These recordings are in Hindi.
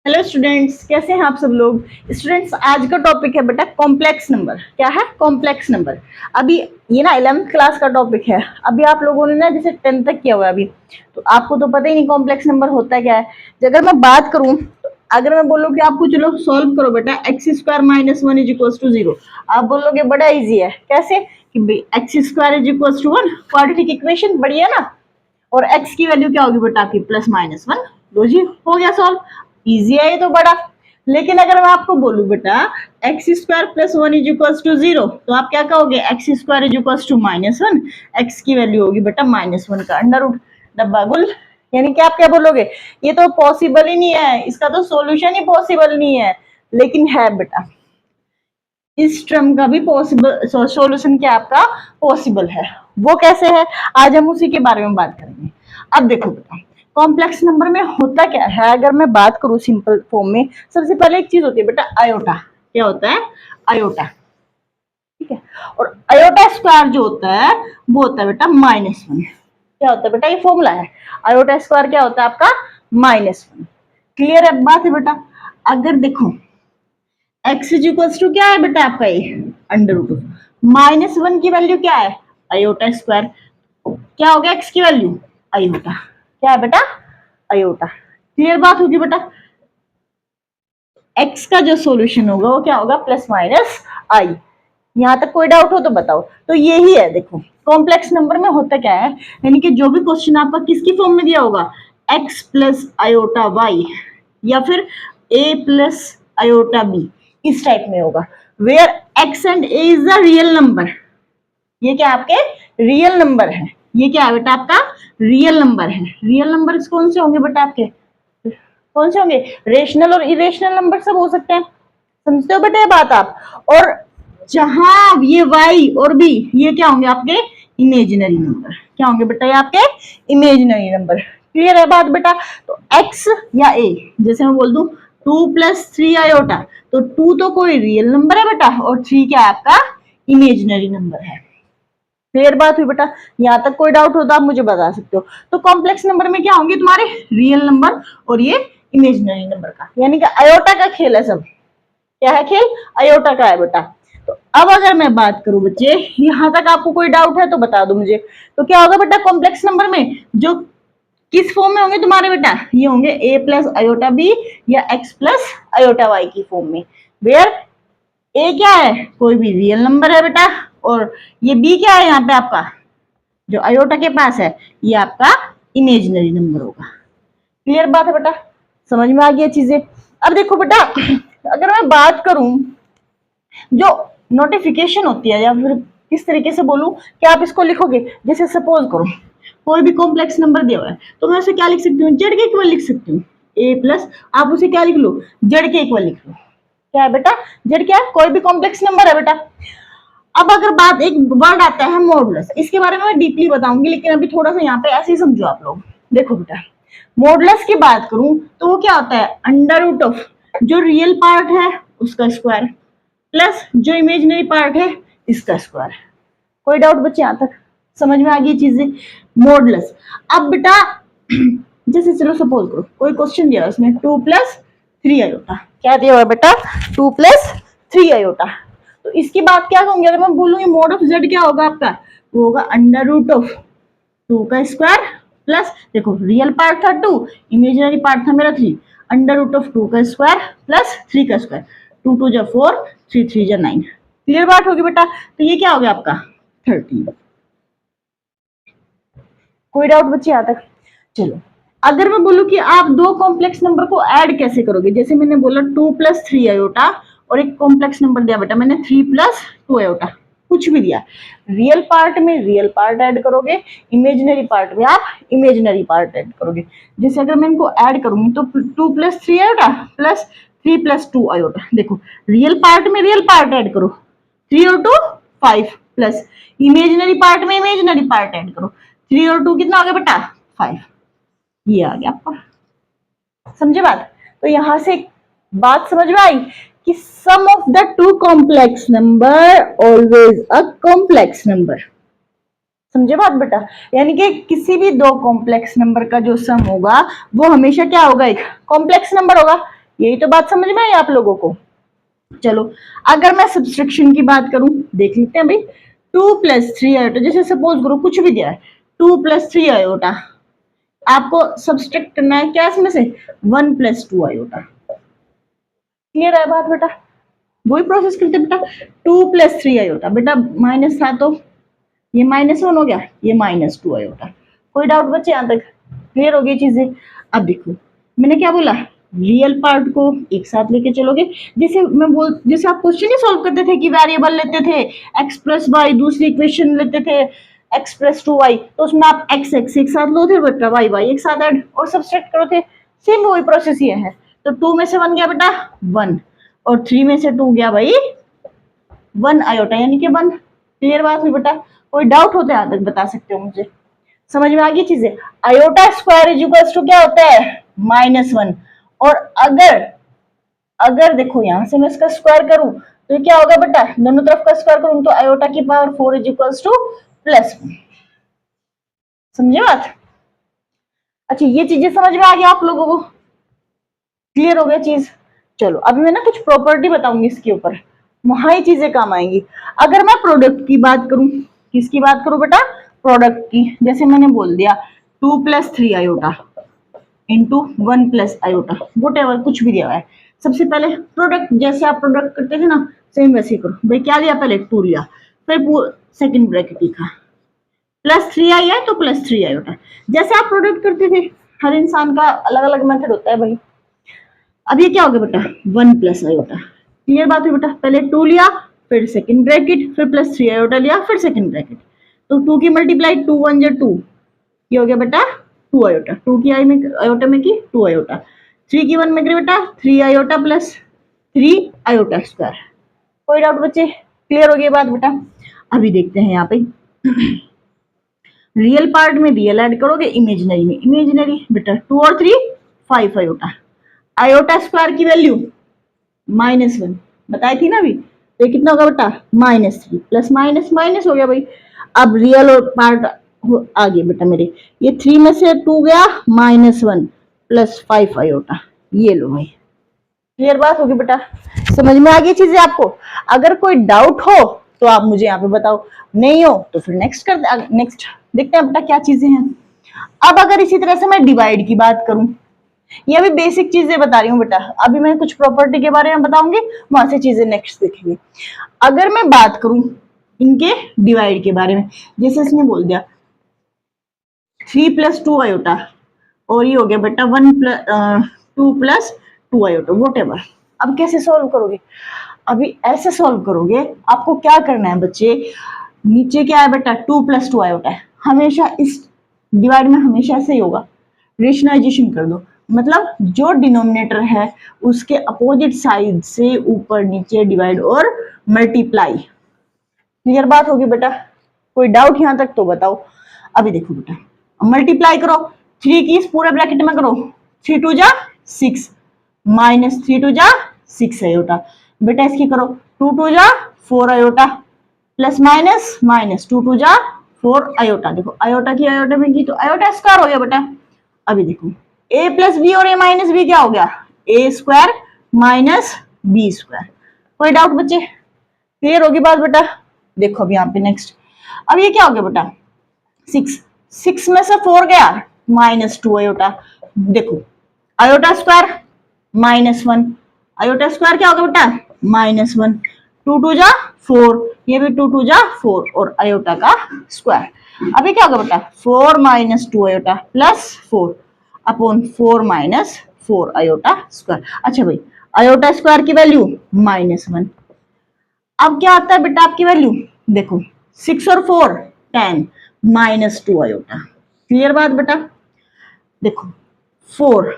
हेलो स्टूडेंट्स, कैसे हैं आप सब लोग। स्टूडेंट्स, आज का टॉपिक है बेटा कॉम्प्लेक्स नंबर। क्या है? Complex number. अभी ये ना 11th क्लास का टॉपिक है। अभी आप लोगों ने ना जैसे 10th तक किया हुआ है अभी, तो आपको तो पता ही नहीं कॉम्प्लेक्स नंबर होता क्या है। अगर मैं बात करूं तो अगर मैं बोलूं कि आपको चलो सॉल्व करो बेटा x square minus one is equal to zero, आप बोलोगे बड़ा इजी है। कैसे? कि x square is equal to one, quadratic equation, बढ़िया ना। और x की वैल्यू क्या होगी बेटा आपकी? Plus minus one. लो जी, हो गया सॉल्व। इजी है ये तो बड़ा। लेकिन अगर मैं आपको बोलूं बेटा x square plus one is equal to zero, तो आप क्या कहोगे? X square is equal to minus one, x की वैल्यू होगी बेटा माइनस वन का अंडर रूट, डब्बा गुल। यानी कि आप क्या बोलोगे? ये तो पॉसिबल ही नहीं है, इसका तो सॉल्यूशन ही पॉसिबल नहीं है। लेकिन है बेटा, इस टर्म का भी पॉसिबल सॉल्यूशन क्या आपका पॉसिबल है। वो कैसे है, आज हम उसी के बारे में बात करेंगे। अब देखो बेटा, कॉम्प्लेक्स नंबर में होता क्या है, अगर मैं बात करूं सिंपल फॉर्म में, सबसे पहले एक चीज होती है बेटा आयोटा। क्या होता है? आयोटा। ठीक है। और आयोटा स्क्वायर जो होता है वो होता है बेटा माइनस वन। क्या होता है बेटा? ये फॉर्मूला है। आयोटा स्क्वायर क्या होता है आपका? Minus one. क्लियर है बात है बेटा। अगर देखो एक्स इज इक्वल टू क्या है बेटा आपका? ये अंडर रूट माइनस वन की वैल्यू क्या है? Iota square. क्या हो गया एक्स की वैल्यू? आयोटा। क्या है बेटा? आयोटा। क्लियर बात होगी बेटा। एक्स का जो सॉल्यूशन होगा वो क्या होगा? प्लस माइनस आई। यहां तक कोई डाउट हो तो बताओ। तो यही है, देखो कॉम्प्लेक्स नंबर में होता क्या है, यानी कि जो भी क्वेश्चन आपका किसकी फॉर्म में दिया होगा, एक्स प्लस आयोटा वाई या फिर ए प्लस आयोटा बी, इस टाइप में होगा। Where x and a is the real number. ये क्या आपके रियल नंबर है। ये क्या है बेटा आपका? रियल नंबर है। रियल नंबर कौन से होंगे बेटा आपके? कौन से होंगे? रेशनल और इरेशनल नंबर सब हो सकते हैं। समझते हो बेटा ये बात आप? और जहां ये वाई और बी, ये क्या होंगे आपके? Imaginary number. क्या होंगे बेटा ये आपके? Imaginary number. क्लियर है बात बेटा? तो एक्स या ए, जैसे मैं बोल दूं टू प्लस थ्री आयोटा, तो टू तो कोई रियल नंबर है बेटा, और थ्री क्या है आपका? इमेजिनरी नंबर है। क्लियर बात हुई बेटा? यहां तक कोई डाउट हो तो आप मुझे बता सकते हो। तो कॉम्प्लेक्स नंबर में क्या होंगे तुम्हारे? रियल नंबर और ये इमेजिनरी नंबर का, यानी कि अयोटा का खेल है सब। क्या है खेल? अयोटा का है बेटा। तो अब अगर मैं बात करूं बच्चे, यहां तक आपको कोई डाउट है तो बता दो मुझे। तो क्या होगा बेटा कॉम्प्लेक्स नंबर में? जो किस फॉर्म में होंगे तुम्हारे बेटा? ये होंगे ए प्लस अयोटा बी या एक्स प्लस अयोटा वाई की फॉर्म में। वेयर ए क्या है? कोई भी रियल नंबर है बेटा, और ये बी क्या है यहाँ पे आपका जो अयोटा के पास है, ये आपका इमेजिनरी नंबर होगा। क्लियर बात है बेटा? समझ में आ गई चीजें? अब देखो बेटा, अगर मैं बात करूं जो नोटिफिकेशन होती है, या फिर किस तरीके से बोलूं कि आप इसको लिखोगे, जैसे सपोज करो कोई भी कॉम्प्लेक्स नंबर दिया हुआ है, तो मैं उसे क्या लिख सकती हूँ? जेड के इक्वल लिख सकती हूँ। ए प्लस, आप उसे क्या लिख लो? जेड के इक्वल लिख लो। क्या है बेटा? जेड क्या है? कोई भी कॉम्प्लेक्स नंबर है बेटा। अब अगर बात, एक वर्ड आता है मॉडुलस, इसके बारे में मैं डीपली बताऊंगी, लेकिन अभी थोड़ा सा यहाँ पे ऐसे ही समझो आप लोग। देखो बेटा, मॉडुलस की बात करूं तो वो क्या होता है? अंडर रूट ऑफ जो रियल पार्ट है उसका स्क्वायर प्लस जो इमेजिनरी पार्ट है इसका स्क्वायर। कोई डाउट बच्चे यहां तक? समझ में आ गई चीजें? मॉडुलस। अब बेटा जैसे चलो सपोज करो कोई क्वेश्चन दिया है, उसमें टू प्लस थ्री आयोटा। क्या दिया हुआ है बेटा? To plus three iota. तो इसकी बात क्या कहूंगी, अगर मैं बोलूंगी मोड ऑफ जेड क्या होगा आपका? वो होगा अंडर रूट ऑफ टू का स्क्वायर प्लस, देखो रियल पार्ट था टू, इमेजिनरी पार्ट था मेरा three, under root of two का स्क्वायर प्लस थ्री का स्क्वायर। टू टू जा फोर, थ्री थ्री जा नाइन। क्लियर बात होगी बेटा? तो ये क्या हो गया आपका? 13। कोई डाउट बच्चे यहां तक? चलो, अगर मैं बोलूं कि आप दो कॉम्प्लेक्स नंबर को ऐड कैसे करोगे, जैसे मैंने बोला टू प्लस थ्री आयोटा, और एक कॉम्प्लेक्स नंबर दिया बेटा मैंने थ्री प्लस टू आयोटा, कुछ भी दिया, रियल पार्ट में रियल पार्ट ऐड करोगे, इमेजिनरी पार्ट में आप इमेजिनरी पार्ट ऐड करोगे। जैसे अगर मैं इनको ऐड करूंगी तो two plus three iota plus three plus two iota, देखो रियल पार्ट में रियल पार्ट ऐड करो, थ्री और two five, plus imaginary part में इमेजिनरी पार्ट ऐड करो, थ्री और टू कितना हो गया बेटा? फाइव। ये आ गया आपका। समझे बात? तो यहां से बात समझ में आई कि sum of the two complex number always a complex number. समझे बात बेटा? यानी कि किसी भी दो कॉम्प्लेक्स नंबर का जो सम होगा वो हमेशा क्या होगा? एक कॉम्प्लेक्स नंबर होगा। यही तो बात समझ में आई आप लोगों को। चलो अगर मैं सब्सट्रैक्शन की बात करूं, देख लेते हैं भाई। 2 + 3 आयोटा, जैसे सपोज करो कुछ भी दिया है, 2 + 3 आयोटा, आपको सब्सट्रैक्ट करना है क्या इसमें से, 1 + 2 आयोटा। क्लियर है बात बेटा? वही प्रोसेस करते बेटा। 2 + 3 आयोटा, बेटा माइनस था तो ये -1 हो गया, ये -2 आयोटा। कोई डाउट बच्चे यहाँ तक? क्लियर हो गई चीजें? अब देखो मैंने क्या बोला, रियल पार्ट को एक साथ लेके चलोगे। जैसे आप क्वेश्चन ही सॉल्व करते थे कि वेरिएबल लेते थे x + y, दूसरी इक्वेशन लेते थे x + 2y, तो उसमें आप x एक साथ लो थे बेटा, y एक साथ ऐड और सब्सट्रैक्ट करो थे। सेम वही प्रोसेस ये है। तो 2 में से 1 गया बेटा 1, और 3 में से 2 गया भाई 1 आयोटा, यानी कि 1। क्लियर बात हुई बेटा? कोई डाउट होता है यहाँ तक बता सकते हो मुझे? समझ में आ गई चीजें? Iota square is equals to क्या होता है, -1। और अगर देखो यहां से मैं इसका स्क्वायर करूं तो क्या होगा बेटा, दोनों तरफ का स्क्वायर करूं तो आयोटा की पावर 4 इज इक्वल्स टू +1। समझे बात? अच्छा ये चीजें समझ में आ गई आप लोगों को? क्लियर हो गया चीज? चलो अभी मैं ना कुछ प्रॉपर्टी बताऊंगी इसके ऊपर, वहां ही चीजें काम आएंगी। अगर मैं प्रोडक्ट की बात करूं, किसकी बात करूं बेटा, प्रोडक्ट की। जैसे मैंने बोल दिया 2 + 3 आयोटा इंटू 1 + आयोटा, वोटेवर कुछ भी दिया हुआ है। सबसे पहले प्रोडक्ट, जैसे आप प्रोडक्ट करते थे ना, सेम वैसे ही करो भाई। क्या लिया, पहले 2 लिया, फिर सेकंड ब्रैकेट लिखा, +3 आई है तो +3 आयोटा। जैसे आप प्रोडक्ट करते थे, हर इंसान का अलग अलग मेथड होता है भाई। अब ये क्या हो गया बेटा, 1 + आयोटा। क्लियर बात हुई बेटा? पहले 2 लिया, फिर सेकंड ब्रैकेट, फिर +3 आयोटा लिया, फिर सेकंड ब्रैकेट। तो 2 की मल्टीप्लाई 2 × 1 = 2, ये हो गया बेटा 2 आयोटा। 2 की आई में आयोटा में की 2 आयोटा, 3 की 1 में करी बेटा 3 आयोटा + 3 आयोटा स्क्वायर। कोई डाउट बच्चे? क्लियर हो गई बात बेटा? अभी देखते हैं यहाँ पे रियल पार्ट में रियल ऐड करोगे, इमेजिनरी में इमेजिनरी। बेटा 2 और 3 5 आयोटा। आयोटा स्क्वायर की वैल्यू -1 बताई थी ना अभी, तो ये कितना होगा बेटा, -3 प्लस माइनस माइनस हो गया भाई। अब रियल और पार्ट आ गए बेटा मेरे, ये 3 में से 2 गया -1 + 5 आयोटा, ये लो भाई। क्लियर बात होगी बेटा? समझ में आ गई चीजें आपको? अगर कोई डाउट हो तो आप मुझे यहाँ पे बताओ, नहीं हो तो फिर नेक्स्ट देखते हैं बेटा क्या चीजें हैं। अब अगर इसी तरह से मैं डिवाइड की बात करूं, ये अभी बेसिक चीजें बता रही हूँ बेटा, अभी मैं कुछ प्रॉपर्टी के बारे में बताऊंगी, वहां से चीजें नेक्स्ट देखेंगे। अगर मैं बात करूं इनके डिवाइड के बारे में, जैसे इसने बोल दिया 3 + 2 आयोटा, और ये हो गया बेटा 2 + 2 आयोटा, वोटेवर। अब कैसे सॉल्व करोगे? अभी ऐसे सॉल्व करोगे, आपको क्या करना है बच्चे, नीचे क्या है बेटा 2 + 2 आयोटा है, हमेशा इस डिवाइड में हमेशा ऐसे ही होगा, रेशनलाइजेशन कर दो। मतलब जो डिनोमिनेटर है उसके अपोजिट साइड से ऊपर नीचे डिवाइड और मल्टीप्लाई। क्लियर बात होगी बेटा? कोई डाउट यहां तक तो बताओ। अभी देखो बेटा, मल्टीप्लाई करो, 3 की इस पूरे ब्रैकेट में करो, 3 × 2 = 6 -3 × 2 = 6 आयोटा। बेटा इसकी करो 2 × 2 = 4 iota, plus minus minus 2 × 2 = 4 iota. देखो आयोटा की आयोटा में की तो आयोटा स्क्वायर हो गया बेटा। अभी देखो a + b और a - b क्या हो गया, a² - b²। कोई डाउट बच्चे? क्लियर होगी बात बेटा? देखो अभी यहाँ पे नेक्स्ट, अब ये क्या हो गया बेटा 6 में से 4 गया -2 आयोटा। देखो आयोटा स्क्वायर -1, आयोटा स्क्वायर क्या होगा बेटा -1, 2 × 2 = 4, ये भी 2 × 2 = 4, और आयोटा का स्क्वायर। अभी क्या होगा बेटा 4 - 2 iota plus 4 upon 4 - 4 iota square. अच्छा भाई आयोटा स्क्वायर की वैल्यू -1। अब क्या आता है बेटा आपकी वैल्यू, देखो 6 और 4 10 -2 आयोटा। क्लियर बात बेटा? देखो 4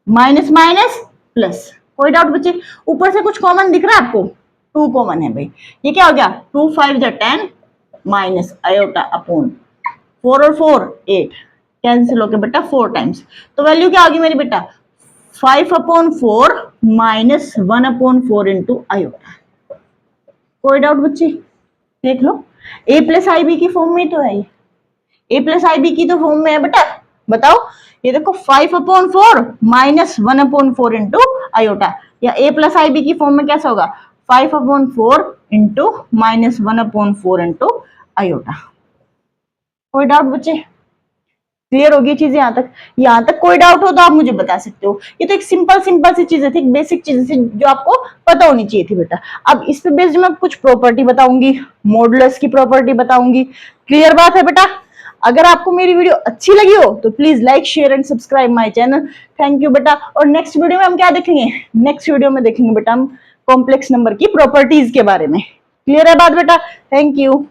माइनस माइनस प्लस, कोई डाउट बच्चे? ऊपर से कुछ कॉमन दिख रहा है आपको, 2 कॉमन है भाई, ये क्या हो गया 2 × 5 = 10 माइनस आयोटा अपॉन 4 और 4 8, कैंसिल हो गया बेटा 4 टाइम्स। तो वैल्यू क्या होगी मेरी बेटा 5/4 - 1/4 इंटू आयोटा। कोई डाउट बच्चे? देख लो a + ib की फॉर्म में तो है, ये a + ib की तो फॉर्म में है बेटा। बताओ ये देखो 5/4 - 1/4 इंटू आयोटा, या a प्लस आई बी की फॉर्म में कैसा होगा 5/4 इंटू -1/4 इंटू आयोटा। कोई डाउट बच्चे? क्लियर होगी चीजें यहाँ तक कोई डाउट हो तो आप मुझे बता सकते हो। ये तो एक सिंपल सी चीजें थी, बेसिक चीजें थी जो आपको पता होनी चाहिए थी बेटा। अब इस पे बेस्ड मैं कुछ प्रॉपर्टी बताऊंगी, मॉडुलस की प्रॉपर्टी बताऊंगी। क्लियर बात है बेटा? अगर आपको मेरी वीडियो अच्छी लगी हो तो please like share and subscribe my channel. Thank you बेटा। और नेक्स्ट वीडियो में हम क्या देखेंगे? नेक्स्ट वीडियो में देखेंगे बेटा हम कॉम्प्लेक्स नंबर की प्रॉपर्टीज के बारे में। क्लियर है बात बेटा? Thank you.